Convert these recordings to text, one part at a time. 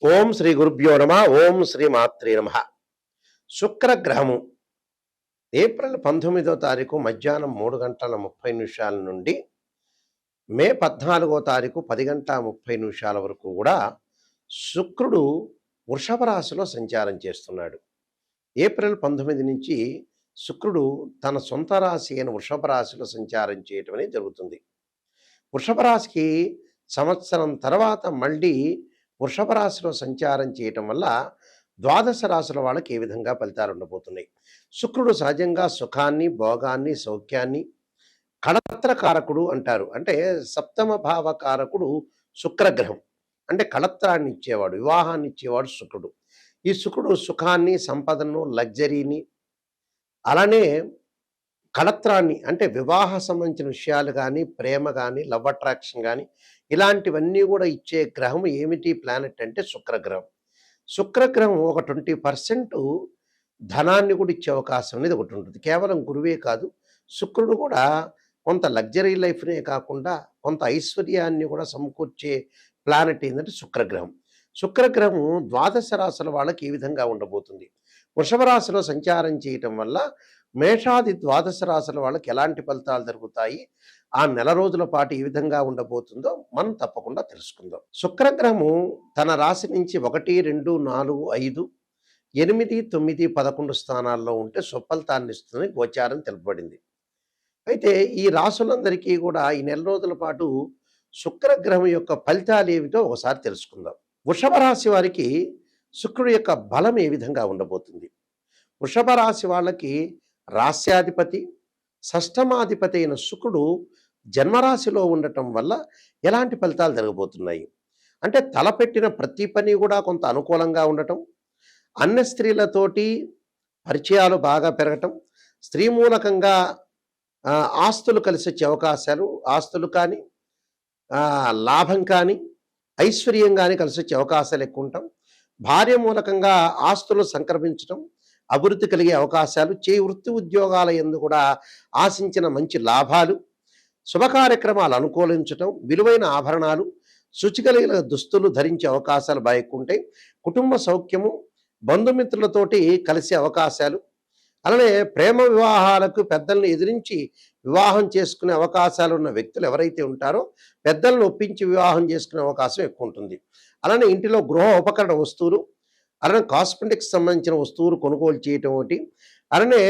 ఓం శ్రీ గురుభ్యో నమ. ఓం శ్రీ మాత్రే నమ. శుక్రగ్రహము ఏప్రిల్ 19వ తారీఖు మధ్యాహ్నం 3:30 నుండి మే 14వ తారీఖు 10:30 వరకు కూడా శుక్రుడు వృషభ రాశిలో సంచారం చేస్తున్నాడు. ఏప్రిల్ 19 నుంచి శుక్రుడు తన సొంత రాశి అయిన వృషభ రాశిలో సంచారం చేయటం అనేది జరుగుతుంది. వృషభ రాశికి సంవత్సరం తర్వాత మళ్ళీ వృషభ రాశిలో సంచారం చేయటం వల్ల ద్వాదశ రాశుల వాళ్ళకి ఏ విధంగా ఫలితాలు ఉండబోతున్నాయి. శుక్రుడు సహజంగా సుఖాన్ని, భోగాన్ని, సౌఖ్యాన్ని, కళత్రకారకుడు అంటారు. అంటే సప్తమ భావకారకుడు శుక్రగ్రహం. అంటే కళత్రాన్ని ఇచ్చేవాడు, వివాహాన్ని ఇచ్చేవాడు శుక్రుడు. ఈ శుక్రుడు సుఖాన్ని, సంపదను, లగ్జరీని, అలానే కళత్రాన్ని అంటే వివాహ సంబంధించిన విషయాలు కానీ, ప్రేమ కానీ, లవ్ అట్రాక్షన్ కానీ ఇలాంటివన్నీ కూడా ఇచ్చే గ్రహం ఏమిటి ప్లానెట్ అంటే శుక్రగ్రహం. శుక్రగ్రహం ఒక 20% ధనాన్ని కూడా ఇచ్చే అవకాశం అనేది ఒకటి ఉంటుంది. కేవలం గురువే కాదు, శుక్రుడు కూడా కొంత లగ్జరీ లైఫ్నే కాకుండా కొంత ఐశ్వర్యాన్ని కూడా సమకూర్చే ప్లానెట్ ఏంటంటే శుక్రగ్రహం. శుక్రగ్రహం ద్వాదశ రాశుల వాళ్ళకి ఈ విధంగా ఉండబోతుంది. వృషభ రాశిలో సంచారం చేయటం వల్ల మేషాది ద్వాదశ రాశుల వాళ్ళకి ఎలాంటి ఫలితాలు జరుగుతాయి, ఆ నెల రోజుల పాటు ఏ విధంగా ఉండబోతుందో మనం తప్పకుండా తెలుసుకుందాం. శుక్రగ్రహము తన రాశి నుంచి 1, 2, 4, 5, 8, 9, 11 స్థానాల్లో ఉంటే సుఫలితాన్ని ఇస్తుందని గోచారం తెలుపబడింది. అయితే ఈ రాశులందరికీ కూడా ఈ నెల రోజుల పాటు శుక్రగ్రహం యొక్క ఫలితాలు ఏమిటో ఒకసారి తెలుసుకుందాం. వృషభ రాశి వారికి శుక్రుడి యొక్క బలం ఏ విధంగా ఉండబోతుంది. వృషభ రాశి వాళ్ళకి రాస్యాధిపతి, షష్టమాధిపతి అయిన శుక్రుడు జన్మరాశిలో ఉండటం వల్ల ఎలాంటి ఫలితాలు జరగబోతున్నాయి అంటే తలపెట్టిన ప్రతి పని కూడా కొంత అనుకూలంగా ఉండటం, అన్య స్త్రీలతోటి పరిచయాలు బాగా పెరగటం, స్త్రీ మూలకంగా ఆస్తులు కలిసి వచ్చే అవకాశాలు, ఆస్తులు కానీ లాభం కానీ ఐశ్వర్యం కానీ కలిసి వచ్చే అవకాశాలు ఎక్కువ ఉంటాం, భార్య మూలకంగా ఆస్తులు సంక్రమించడం, అభివృద్ధి కలిగే అవకాశాలు, వృత్తి ఉద్యోగాల యందు కూడా ఆశించిన మంచి లాభాలు, శుభ కార్యక్రమాలు అనుకూలించటం, విలువైన ఆభరణాలు, శుచి కలిగిన దుస్తులు ధరించే అవకాశాలు బాగా ఎక్కువ ఉంటాయి. కుటుంబ సౌఖ్యము, బంధుమిత్రులతోటి కలిసే అవకాశాలు, అలానే ప్రేమ వివాహాలకు పెద్దలను ఎదిరించి వివాహం చేసుకునే అవకాశాలు ఉన్న వ్యక్తులు ఎవరైతే ఉంటారో పెద్దలను ఒప్పించి వివాహం చేసుకునే అవకాశం ఎక్కువ ఉంటుంది. అలానే ఇంటిలో గృహ ఉపకరణ వస్తువులు, అలానే కాస్మెటిక్స్ సంబంధించిన వస్తువులు కొనుగోలు చేయటం ఒకటి, అలానే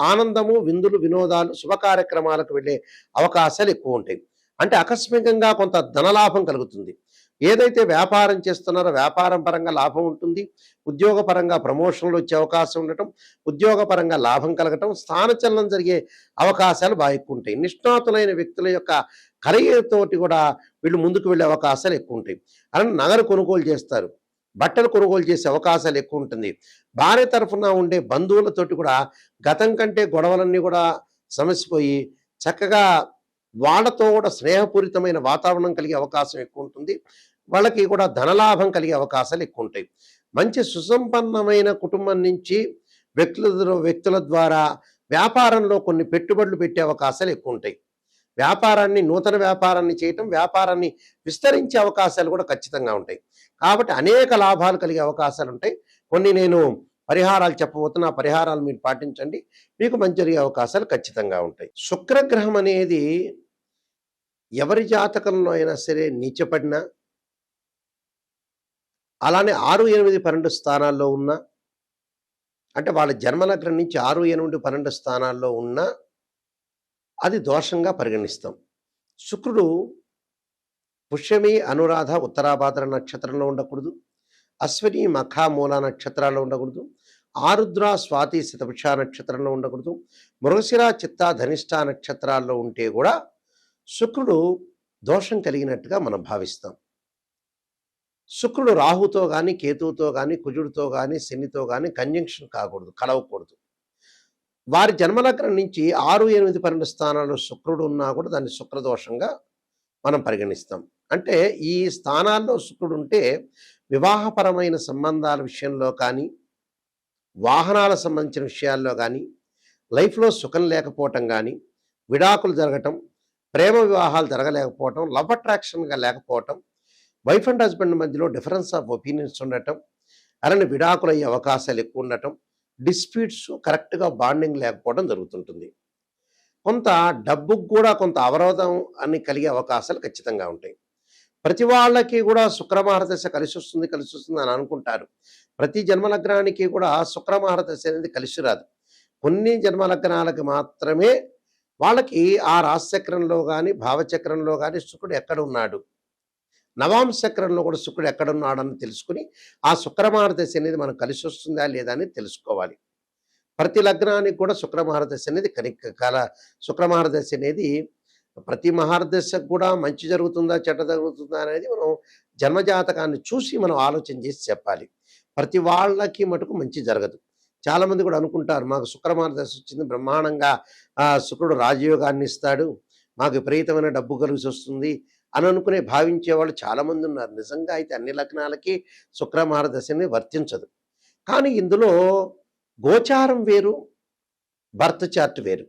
ఆనందము, విందులు, వినోదాలు, శుభ కార్యక్రమాలకు వెళ్ళే అవకాశాలు ఎక్కువ ఉంటాయి. అంటే ఆకస్మికంగా కొంత ధనలాభం కలుగుతుంది. ఏదైతే వ్యాపారం చేస్తున్నారో వ్యాపారం పరంగా లాభం ఉంటుంది, ఉద్యోగపరంగా ప్రమోషన్లు వచ్చే అవకాశం ఉండటం, ఉద్యోగపరంగా లాభం కలగటం, స్థానచలనం జరిగే అవకాశాలు బాగా ఎక్కువ ఉంటాయి. నిష్ణాతులైన వ్యక్తుల యొక్క కలయికతోటి కూడా వీళ్ళు ముందుకు వెళ్ళే అవకాశాలు ఎక్కువ ఉంటాయి. అలానే నగలు కొనుగోలు చేస్తారు, బట్టలు కొనుగోలు చేసే అవకాశాలు ఎక్కువ ఉంటుంది. భార్య తరఫున ఉండే బంధువులతోటి కూడా గతం కంటే గొడవలన్నీ కూడా సమసిపోయి చక్కగా వాళ్ళతో కూడా స్నేహపూరితమైన వాతావరణం కలిగే అవకాశం ఎక్కువ ఉంటుంది. వాళ్ళకి కూడా ధనలాభం కలిగే అవకాశాలు ఎక్కువ ఉంటాయి. మంచి సుసంపన్నమైన కుటుంబం నుంచి వ్యక్తుల ద్వారా వ్యాపారంలో కొన్ని పెట్టుబడులు పెట్టే అవకాశాలు ఎక్కువ ఉంటాయి. నూతన వ్యాపారాన్ని చేయటం, వ్యాపారాన్ని విస్తరించే అవకాశాలు కూడా ఖచ్చితంగా ఉంటాయి. కాబట్టి అనేక లాభాలు కలిగే అవకాశాలు ఉంటాయి. కొన్ని నేను పరిహారాలు చెప్పబోతున్నా, పరిహారాలు మీరు పాటించండి, మీకు మంచి జరిగే అవకాశాలు ఖచ్చితంగా ఉంటాయి. శుక్రగ్రహం అనేది ఎవరి జాతకంలో అయినా సరే నీచపడినా, అలానే 6, 8, 12 స్థానాల్లో ఉన్న అంటే వాళ్ళ జన్మలగ్నం నుంచి 6, 8, 12 స్థానాల్లో ఉన్న అది దోషంగా పరిగణిస్తాం. శుక్రుడు పుష్యమి, అనురాధ, ఉత్తరాభాద్ర నక్షత్రంలో ఉండకూడదు, అశ్విని, మఖ, మూల నక్షత్రాల్లో ఉండకూడదు, ఆరుద్ర, స్వాతి, శతభిష నక్షత్రంలో ఉండకూడదు, మృగశిర, చిత్త, ధనిష్ట నక్షత్రాల్లో ఉంటే కూడా శుక్రుడు దోషం కలిగినట్టుగా మనం భావిస్తాం. శుక్రుడు రాహుతో కానీ, కేతువుతో కానీ, కుజుడితో కానీ, శనితో కానీ కంజంక్షన్ కాకూడదు, కలవకూడదు. వారి జన్మలగ్నం నుంచి 6, 8, 12 స్థానాల్లో శుక్రుడు ఉన్నా కూడా దాన్ని శుక్రదోషంగా మనం పరిగణిస్తాం. అంటే ఈ స్థానాల్లో శుక్రుడు ఉంటే వివాహపరమైన సంబంధాల విషయంలో కానీ, వాహనాల సంబంధించిన విషయాల్లో కానీ, లైఫ్లో సుఖం లేకపోవటం కానీ, విడాకులు జరగటం, ప్రేమ వివాహాలు జరగలేకపోవటం, లవ్ అట్రాక్షన్గా లేకపోవటం, వైఫ్ అండ్ హస్బెండ్ మధ్యలో డిఫరెన్స్ ఆఫ్ ఒపీనియన్స్ ఉండటం, అలానే విడాకులు అయ్యే అవకాశాలు ఎక్కువ ఉండటం, డిస్ప్యూట్స్ కరెక్ట్గా బాండింగ్ లేకపోవడం జరుగుతుంటుంది. కొంత డబ్బుకు కూడా కొంత అవరోధం అని కలిగే అవకాశాలు ఖచ్చితంగా ఉంటాయి. ప్రతి వాళ్ళకి కూడా శుక్రమహారదశ కలిసి వస్తుంది అని అనుకుంటారు. ప్రతి జన్మలగ్నానికి కూడా శుక్రమహారదశ అనేది కలిసి రాదు. కొన్ని జన్మలగ్నాలకు మాత్రమే వాళ్ళకి ఆ రాశిచక్రంలో కానీ భావచక్రంలో కానీ శుక్రుడు ఎక్కడ ఉన్నాడు, నవాంశ చక్రంలో కూడా శుక్రుడు ఎక్కడున్నాడని తెలుసుకుని ఆ శుక్రమహారదశ అనేది మనకు కలిసి వస్తుందా లేదా అని తెలుసుకోవాలి. ప్రతి లగ్నానికి కూడా శుక్రమహారదశ అనేది శుక్రమహారదశ అనేది ప్రతి మహారదశకు కూడా మంచి జరుగుతుందా చెడ్డ జరుగుతుందా అనేది మనం జన్మజాతకాన్ని చూసి మనం ఆలోచన చేసి చెప్పాలి. ప్రతి వాళ్ళకి మటుకు మంచి జరగదు. చాలామంది కూడా అనుకుంటారు మాకు శుక్రమహారదశ వచ్చింది బ్రహ్మాండంగా శుక్రుడు రాజయోగాన్ని ఇస్తాడు, మాకు విపరీతమైన డబ్బు కలిసి వస్తుంది అని అనుకునే భావించే వాళ్ళు చాలామంది ఉన్నారు. నిజంగా అయితే అన్ని లగ్నాలకి శుక్రమహారదశ అనేది వర్తించదు. కానీ ఇందులో గోచారం వేరు, బర్త్ చార్ట్ వేరు.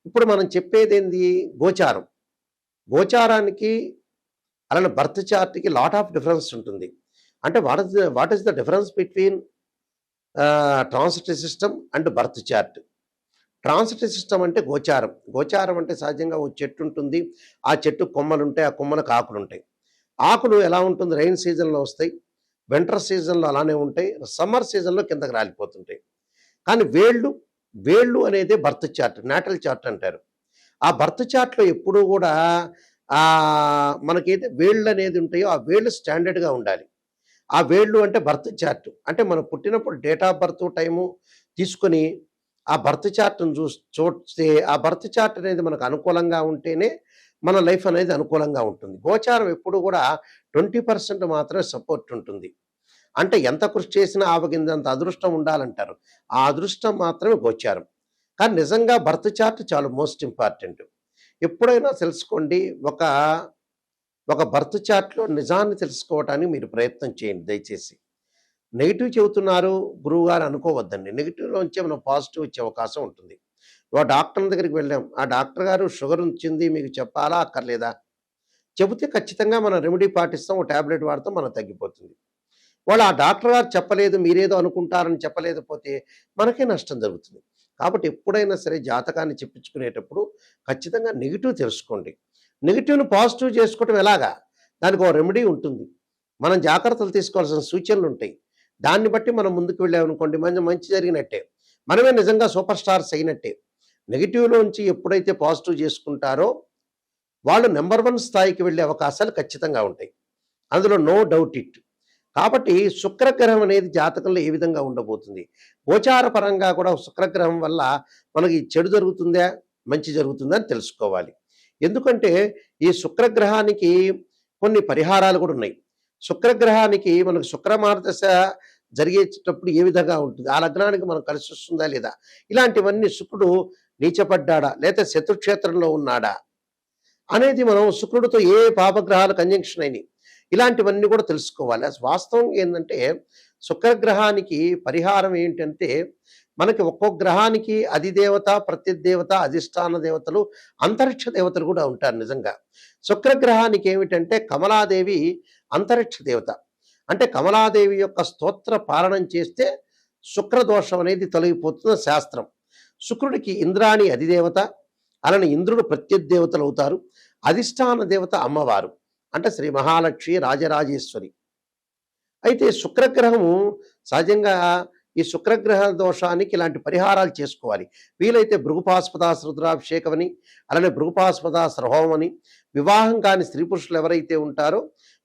ఇప్పుడు మనం చెప్పేది ఏంది, గోచారం. గోచారానికి అలానే బర్త్ చార్ట్కి లాట్ ఆఫ్ డిఫరెన్స్ ఉంటుంది. అంటే what is the difference between transit system and birth chart. Transit system అంటే గోచారం. గోచారం అంటే సహజంగా ఓ చెట్టు ఉంటుంది, ఆ చెట్టు కొమ్మలు ఉంటాయి, ఆ కొమ్మలకు ఆకులు ఉంటాయి. ఆకులు ఎలా ఉంటుంది, రైన్ సీజన్లో వస్తాయి, వింటర్ సీజన్లో అలానే ఉంటాయి, సమ్మర్ సీజన్లో కిందకి రాలిపోతుంటాయి. కానీ వేళ్ళు అనేది బర్త్ చార్ట్, నాటల్ చార్ట్ అంటారు. ఆ బర్త్ చార్ట్లో ఎప్పుడూ కూడా మనకైతే వేళ్ళు అనేది ఉంటాయో ఆ వేళ్ళు స్టాండర్డ్గా ఉండాలి. ఆ వేళ్ళు అంటే బర్త్ చార్ట్. అంటే మనం పుట్టినప్పుడు డేట్ ఆఫ్ బర్త్ టైము తీసుకొని ఆ బర్త్ చార్ట్ను చూస్తే ఆ బర్త్ చార్ట్ అనేది మనకు అనుకూలంగా ఉంటేనే మన లైఫ్ అనేది అనుకూలంగా ఉంటుంది. గోచారం ఎప్పుడు కూడా 20% మాత్రమే సపోర్ట్ ఉంటుంది. అంటే ఎంత కృషి చేసినా ఆవగిందంత అదృష్టం ఉండాలంటారు. ఆ అదృష్టం మాత్రమే గోచారం. కానీ నిజంగా బర్త్ చార్ట్ చాలా మోస్ట్ ఇంపార్టెంట్. ఎప్పుడైనా తెలుసుకోండి, ఒక బర్త్ చార్ట్లో నిజాన్ని తెలుసుకోవటానికి మీరు ప్రయత్నం చేయండి దయచేసి. నెగిటివ్ చెబుతున్నారు గురువుగారు అనుకోవద్దండి. నెగిటివ్లోంచే మనం పాజిటివ్ వచ్చే అవకాశం ఉంటుంది. ఒక డాక్టర్ దగ్గరికి వెళ్ళాం, ఆ డాక్టర్ గారు షుగర్ వచ్చింది మీకు చెప్పాలా అక్కర్లేదా, చెబితే ఖచ్చితంగా మనం రెమెడీ పాటిస్తాం, ఓ ట్యాబ్లెట్ వాడతాం, మనకు తగ్గిపోతుంది. వాళ్ళు ఆ డాక్టర్ గారు చెప్పలేదు, మీరేదో అనుకుంటారని చెప్పలేకపోతే మనకే నష్టం జరుగుతుంది. కాబట్టి ఎప్పుడైనా సరే జాతకాన్ని చెప్పించుకునేటప్పుడు ఖచ్చితంగా నెగిటివ్ తెలుసుకోండి. నెగిటివ్ను పాజిటివ్ చేసుకోవటం ఎలాగా, దానికి ఒక రెమెడీ ఉంటుంది, మనం జాగ్రత్తలు తీసుకోవాల్సిన సూచనలు ఉంటాయి. దాన్ని బట్టి మనం ముందుకు వెళ్ళామనుకోండి మంచి జరిగినట్టే, మనమే నిజంగా సూపర్ స్టార్స్ అయినట్టే. నెగిటివ్లోంచి ఎప్పుడైతే పాజిటివ్ చేసుకుంటారో వాళ్ళు నెంబర్ 1 స్థాయికి వెళ్ళే అవకాశాలు ఖచ్చితంగా ఉంటాయి, అందులో నో డౌట్ ఇట్. కాబట్టి శుక్రగ్రహం అనేది జాతకంలో ఏ విధంగా ఉండబోతుంది, గోచార పరంగా కూడా శుక్రగ్రహం వల్ల మనకి చెడు జరుగుతుందా మంచి జరుగుతుందా అని తెలుసుకోవాలి. ఎందుకంటే ఈ శుక్రగ్రహానికి కొన్ని పరిహారాలు కూడా ఉన్నాయి. శుక్రగ్రహానికి మనకు శుక్రమహారదశ జరిగేటప్పుడు ఏ విధంగా ఉంటుంది, ఆ లగ్నానికి మనం కలిసి వస్తుందా లేదా, ఇలాంటివన్నీ శుక్రుడు నీచపడ్డాడా లేదా శత్రుక్షేత్రంలో ఉన్నాడా అనేది మనం శుక్రుడితో ఏ పాపగ్రహాలు కంజంక్షన్ అయినాయి ఇలాంటివన్నీ కూడా తెలుసుకోవాలి. వాస్తవం ఏంటంటే శుక్రగ్రహానికి పరిహారం ఏంటంటే మనకి ఒక్కొక్క గ్రహానికి అధిదేవత ప్రత్యదేవత అధిష్టాన దేవతలు అంతరిక్ష దేవతలు కూడా ఉంటారు. నిజంగా శుక్రగ్రహానికి ఏమిటంటే కమలాదేవి అంతరిక్ష దేవత. అంటే కమలాదేవి యొక్క స్తోత్ర పాలనం చేస్తే శుక్రదోషం అనేది తొలగిపోతున్న శాస్త్రం. శుక్రుడికి ఇంద్రాణి అధిదేవత, అలానే ఇంద్రుడు ప్రత్యదేవతలు అవుతారు. అధిష్టాన దేవత అమ్మవారు అంటే శ్రీ మహాలక్ష్మి రాజరాజేశ్వరి. అయితే శుక్రగ్రహము సహజంగా ఈ శుక్రగ్రహ దోషానికి ఇలాంటి పరిహారాలు చేసుకోవాలి. వీలైతే భృగుపాస్పదాస రుద్రాభిషేకం అని, అలానే భృగుపాస్పదాస హోమం అని, వివాహం కాని స్త్రీ పురుషులు ఎవరైతే ఉంటారో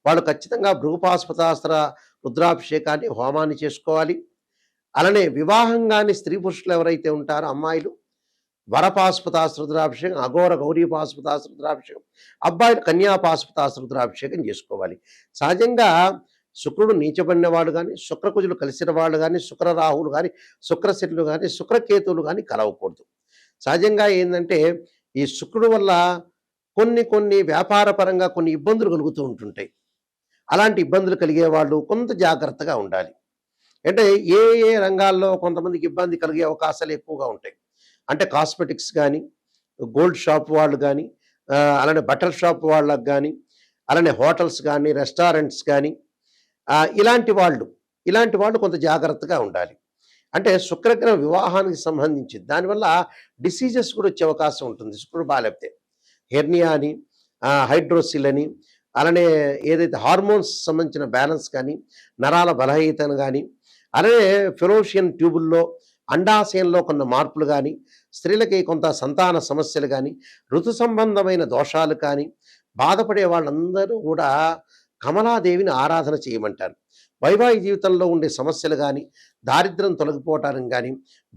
వాళ్ళు ఖచ్చితంగా భృగుపాస్పదాస్త్ర రుద్రాభిషేకాన్ని హోమాన్ని చేసుకోవాలి. అలానే వివాహం కాని స్త్రీ పురుషులు ఎవరైతే ఉంటారో అమ్మాయిలు వరపాశుపతాస్త్ర రుద్రాభిషేకం, అఘోర గౌరీ పాశుపతాస్త్ర రుద్రాభిషేకం, అబ్బాయిలు కన్యాపాశుపతాస్త్ర రుద్రాభిషేకం చేసుకోవాలి. సహజంగా శుక్రుడు నీచబడిన వాళ్ళు కానీ, శుక్రకుజులు కలిసిన వాళ్ళు కానీ, శుక్రరాహులు కానీ, శుక్రశనులు కానీ, శుక్రకేతువులు కానీ కలవకూడదు. సహజంగా ఏంటంటే ఈ శుక్రుడు వల్ల కొన్ని వ్యాపార పరంగా కొన్ని ఇబ్బందులు కలుగుతూ ఉంటుంటాయి. అలాంటి ఇబ్బందులు కలిగే వాళ్ళు కొంత జాగ్రత్తగా ఉండాలి. అంటే ఏ రంగాల్లో కొంతమందికి ఇబ్బంది కలిగే అవకాశాలు ఎక్కువగా ఉంటాయి. అంటే కాస్మెటిక్స్ కానీ, గోల్డ్ షాప్ వాళ్ళు కానీ, అలానే బట్టల షాప్ వాళ్ళకు కానీ, అలానే హోటల్స్ కానీ, రెస్టారెంట్స్ కానీ ఇలాంటి వాళ్ళు కొంత జాగ్రత్తగా ఉండాలి. అంటే శుక్రగ్రహం వివాహానికి సంబంధించి దానివల్ల డిసీజెస్ కూడా వచ్చే అవకాశం ఉంటుంది శుక్రుడు బాగాలేకపోతే. హెర్నియా అని, హైడ్రోసిల్ అని, అలానే ఏదైతే హార్మోన్స్ సంబంధించిన బ్యాలెన్స్ కానీ, నరాల బలహీనతను కానీ, అలానే ఫెలోషియన్ ట్యూబుల్లో అండాశయంలో కొన్ని మార్పులు కానీ, స్త్రీలకి కొంత సంతాన సమస్యలు కానీ, ఋతు సంబంధమైన దోషాలు కానీ బాధపడే వాళ్ళందరూ కూడా కమలాదేవిని ఆరాధన చేయమంటారు. వైవాహిక జీవితంలో ఉండే సమస్యలు కానీ, దారిద్ర్యం తొలగిపోవటానికి కానీ,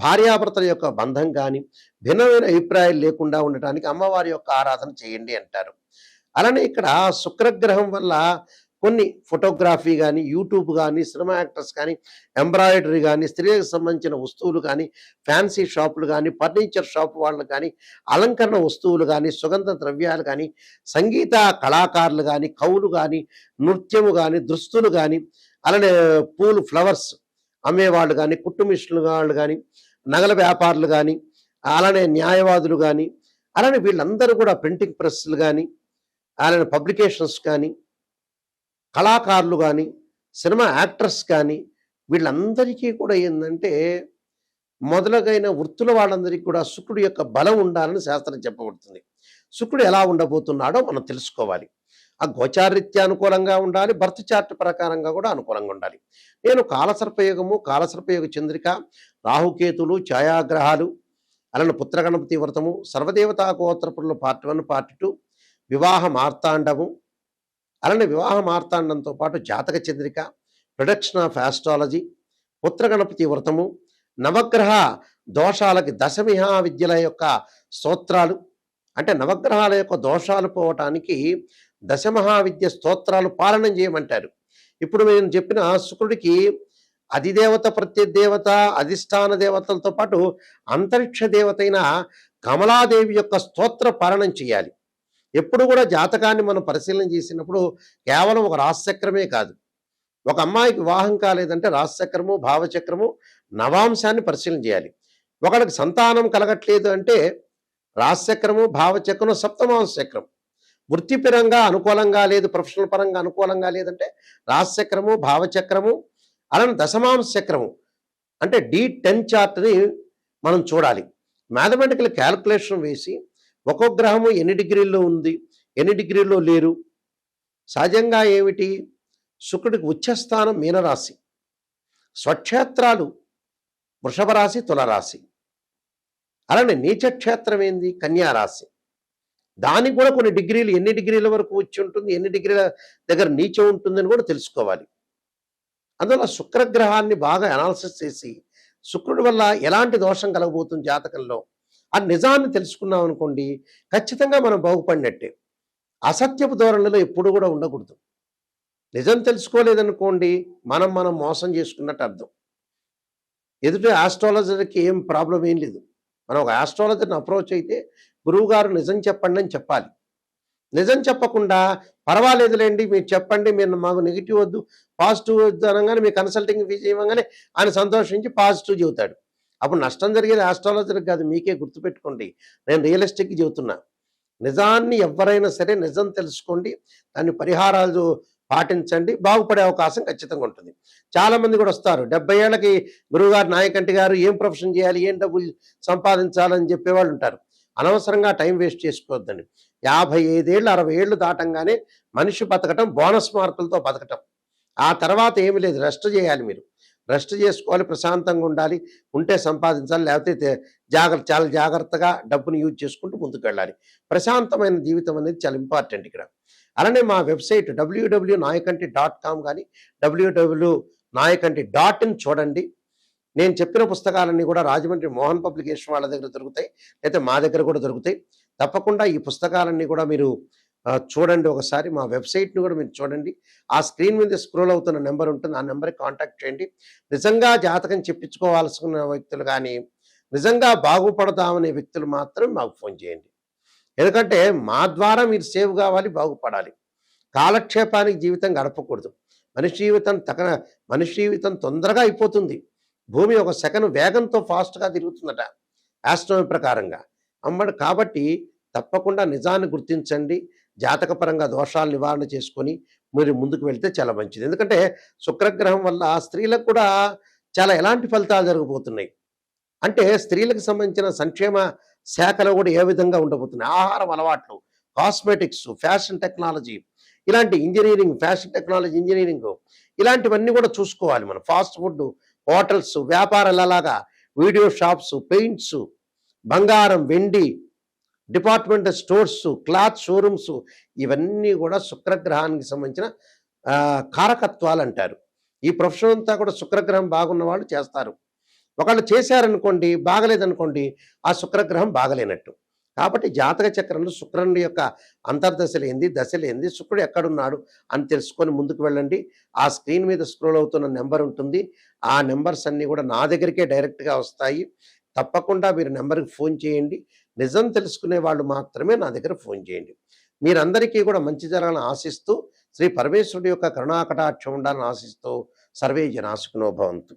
భార్యాభర్తల యొక్క బంధం కానీ, భిన్నమైన అభిప్రాయాలు లేకుండా ఉండటానికి అమ్మవారి యొక్క ఆరాధన చేయండి అంటారు. అలానే ఇక్కడ శుక్రగ్రహం వల్ల కొన్ని ఫోటోగ్రఫీ కానీ, యూట్యూబ్ కానీ, సినిమా యాక్టర్స్ కానీ, ఎంబ్రాయిడరీ కానీ, స్త్రీలకు సంబంధించిన వస్తువులు కానీ, ఫ్యాన్సీ షాపులు కానీ, ఫర్నిచర్ షాప్ వాళ్ళు కానీ, అలంకరణ వస్తువులు కానీ, సుగంధ ద్రవ్యాలు కానీ, సంగీత కళాకారులు కానీ, కవులు కానీ, నృత్యము కానీ, దుస్తులు కానీ, అలానే పూలు ఫ్లవర్స్ అమ్మేవాళ్ళు కానీ, కుట్టు మిషన్లు వాళ్ళు కానీ, నగల వ్యాపారులు కానీ, అలానే న్యాయవాదులు కానీ, అలానే వీళ్ళందరూ కూడా ప్రింటింగ్ ప్రెస్లు కానీ, అలానే పబ్లికేషన్స్ కానీ, కళాకారులు కానీ, సినిమా యాక్టర్స్ కానీ, వీళ్ళందరికీ కూడా ఏంటంటే మొదలగైన వృత్తుల వాళ్ళందరికీ కూడా శుక్రుడి యొక్క బలం ఉండాలని శాస్త్రం చెప్పబడుతుంది. శుక్రుడు ఎలా ఉండబోతున్నాడో మనం తెలుసుకోవాలి. ఆ గోచారీత్యా అనుకూలంగా ఉండాలి, బర్త్ చార్ట్ ప్రకారంగా కూడా అనుకూలంగా ఉండాలి. నేను కాలసర్పయోగము, కాలసర్పయోగ చంద్రిక, రాహుకేతులు, ఛాయాగ్రహాలు, అలానే పుత్రగణపతి వ్రతము, సర్వదేవతా గోత్రపురులు పార్ట్ 1, పార్ట్ 2, వివాహ మార్తాండము, అలానే వివాహ మార్తాండంతో పాటు జాతక చంద్రిక, ప్రొడక్షన్ ఆఫ్ ఆస్ట్రాలజీ, పుత్రగణపతి వ్రతము, నవగ్రహ దోషాలకి దశమిహా విద్యల యొక్క స్తోత్రాలు, అంటే నవగ్రహాల యొక్క దోషాలు పోవటానికి దశమహావిద్య స్తోత్రాలు పాలనం చేయమంటారు. ఇప్పుడు నేను చెప్పిన శుక్రుడికి అధిదేవత, ప్రత్యదేవత, అధిష్టాన దేవతలతో పాటు అంతరిక్ష దేవత అయిన కమలాదేవి యొక్క స్తోత్ర పాలనం చేయాలి. ఎప్పుడు కూడా జాతకాన్ని మనం పరిశీలన చేసినప్పుడు కేవలం ఒక రాశిచక్రమే కాదు. ఒక అమ్మాయికి వివాహం కాలేదంటే రాశిచక్రము, భావచక్రము, నవాంశాన్ని పరిశీలన చేయాలి. ఒకళ్ళకి సంతానం కలగట్లేదు అంటే రాశిచక్రము, భావచక్రము, సప్తమాంశ చక్రం. వృత్తిపరంగా అనుకూలంగా లేదు, ప్రొఫెషనల్ పరంగా అనుకూలంగా లేదంటే రాశిచక్రము, భావచక్రము, అలానే దశమాంశ చక్రము అంటే D10 చార్ట్ని మనం చూడాలి. మ్యాథమెటికల్ క్యాల్కులేషన్ వేసి ఒక్కొక్క గ్రహము ఎన్ని డిగ్రీల్లో ఉంది, ఎన్ని డిగ్రీల్లో లేరు. సహజంగా ఏమిటి, శుక్రుడికి ఉచ్చస్థానం మీనరాశి, స్వక్షేత్రాలు వృషభ రాశి, తులరాశి, అలానే నీచక్షేత్రం ఏంది కన్యారాశి. దానికి కూడా కొన్ని డిగ్రీలు, ఎన్ని డిగ్రీల వరకు వచ్చి ఉంటుంది, ఎన్ని డిగ్రీల దగ్గర నీచం ఉంటుందని కూడా తెలుసుకోవాలి. అందువల్ల శుక్రగ్రహాన్ని బాగా అనాలిసిస్ చేసి శుక్రుడి వల్ల ఎలాంటి దోషం కలగబోతుంది జాతకంలో ఆ నిజాన్ని తెలుసుకున్నాం అనుకోండి, ఖచ్చితంగా మనం బాగుపడినట్టే. అసత్యపు ధోరణిలో ఎప్పుడు కూడా ఉండకూడదు. నిజం తెలుసుకోలేదనుకోండి, మనం మోసం చేసుకున్నట్టు అర్థం. ఎదుటి ఆస్ట్రాలజర్కి ఏం ప్రాబ్లం ఏం లేదు. మనం ఒక ఆస్ట్రాలజర్ని అప్రోచ్ అయితే గురువుగారు నిజం చెప్పండి అని చెప్పాలి. నిజం చెప్పకుండా పర్వాలేదులేండి మీరు చెప్పండి, మీరు మాకు నెగిటివ్ వద్దు పాజిటివ్ వద్దు అనగానే మీ కన్సల్టింగ్ ఫీజు ఇవ్వగానే ఆయన సంతోషించి పాజిటివ్ చెబుతాడు. అప్పుడు నష్టం జరిగేది ఆస్ట్రాలజర్కి కాదు, మీకే. గుర్తుపెట్టుకోండి, నేను రియలిస్టిక్గా చెబుతున్నా. నిజాన్ని ఎవరైనా సరే నిజం తెలుసుకోండి, దాన్ని పరిహారాలు పాటించండి, బాగుపడే అవకాశం ఖచ్చితంగా ఉంటుంది. చాలామంది కూడా వస్తారు 70 ఏళ్ళకి గురువుగారు, నాయకంటి గారు ఏం ప్రొఫెషన్ చేయాలి, ఏం డబ్బులు సంపాదించాలని చెప్పేవాళ్ళు ఉంటారు. అనవసరంగా టైం వేస్ట్ చేసుకోవద్దండి. 55 ఏళ్ళు 60 ఏళ్ళు దాటంగానే మనిషి బతకటం బోనస్ మార్కులతో బతకటం. ఆ తర్వాత ఏమి లేదు, రెస్ట్ చేయాలి. మీరు రెస్ట్ చేసుకోవాలి, ప్రశాంతంగా ఉండాలి, ఉంటే సంపాదించాలి, లేకపోతే చాలా జాగ్రత్తగా డబ్బును యూజ్ చేసుకుంటూ ముందుకు వెళ్ళాలి. ప్రశాంతమైన జీవితం అనేది చాలా ఇంపార్టెంట్ ఇక్కడ. అలానే మా వెబ్సైట్ www.nayakanti.com కానీ www.nayakanti.in చూడండి. నేను చెప్పిన పుస్తకాలన్నీ కూడా రాజమండ్రి మోహన్ పబ్లికేషన్ వాళ్ళ దగ్గర దొరుకుతాయి, అయితే మా దగ్గర కూడా దొరుకుతాయి. తప్పకుండా ఈ పుస్తకాలన్నీ కూడా మీరు చూడండి. ఒకసారి మా వెబ్సైట్ని కూడా మీరు చూడండి. ఆ స్క్రీన్ మీద స్క్రోల్ అవుతున్న నెంబర్ ఉంటుంది, ఆ నెంబర్కి కాంటాక్ట్ చేయండి. నిజంగా జాతకం చెప్పించుకోవాల్సిన వ్యక్తులు కానీ, నిజంగా బాగుపడదామనే వ్యక్తులు మాత్రం మాకు ఫోన్ చేయండి. ఎందుకంటే మా ద్వారా మీరు సేవ్ కావాలి, బాగుపడాలి. కాలక్షేపానికి జీవితం గడపకూడదు. మనిషి జీవితం తొందరగా అయిపోతుంది. భూమి ఒక సెకండ్ వేగంతో ఫాస్ట్గా తిరుగుతుందట ఆస్ట్రోనమీ ప్రకారంగా. కాబట్టి తప్పకుండా నిజాన్ని గుర్తించండి, జాతకపరంగా దోషాలు నివారణ చేసుకొని మీరు ముందుకు వెళ్తే చాలా మంచిది. ఎందుకంటే శుక్రగ్రహం వల్ల స్త్రీలకు కూడా చాలా ఎలాంటి ఫలితాలు జరగబోతున్నాయి అంటే స్త్రీలకు సంబంధించిన సంక్షేమ శాఖలో కూడా ఏ విధంగా ఉండబోతున్నాయి, ఆహారం అలవాట్లు, కాస్మెటిక్స్, ఫ్యాషన్ టెక్నాలజీ, ఇలాంటి ఇంజనీరింగ్, ఫ్యాషన్ టెక్నాలజీ ఇంజనీరింగ్, ఇలాంటివన్నీ కూడా చూసుకోవాలి మనం. ఫాస్ట్ ఫుడ్, హోటల్స్, వ్యాపారాలలాగా వీడియో షాప్స్, పెయింట్స్, బంగారం, వెండి, డిపార్ట్మెంటల్ స్టోర్స్, క్లాత్ షోరూమ్స్, ఇవన్నీ కూడా శుక్రగ్రహానికి సంబంధించిన కారకత్వాలు అంటారు. ఈ ప్రొఫెషన్ అంతా కూడా శుక్రగ్రహం బాగున్న వాళ్ళు చేస్తారు. ఒకళ్ళు చేశారనుకోండి, బాగలేదనుకోండి, ఆ శుక్రగ్రహం బాగలేనట్టు. కాబట్టి జాతక చక్రంలో శుక్రుని యొక్క అంతర్దశలేంది, దశలేంది, శుక్రుడు ఎక్కడున్నాడు అని తెలుసుకొని ముందుకు వెళ్ళండి. ఆ స్క్రీన్ మీద స్క్రోల్ అవుతున్న నెంబర్ ఉంటుంది. ఆ నెంబర్స్ అన్నీ కూడా నా దగ్గరికే డైరెక్ట్గా వస్తాయి. తప్పకుండా మీరు నెంబర్కి ఫోన్ చేయండి. నిజం తెలుసుకునే వాళ్ళు మాత్రమే నా దగ్గర ఫోన్ చేయండి. మీరందరికీ కూడా మంచి జరగాలని ఆశిస్తూ, శ్రీ పరమేశ్వరుడి యొక్క కరుణాకటాక్షం ఉండాలని ఆశిస్తూ, సర్వే జనా సుఖినో భవంతు.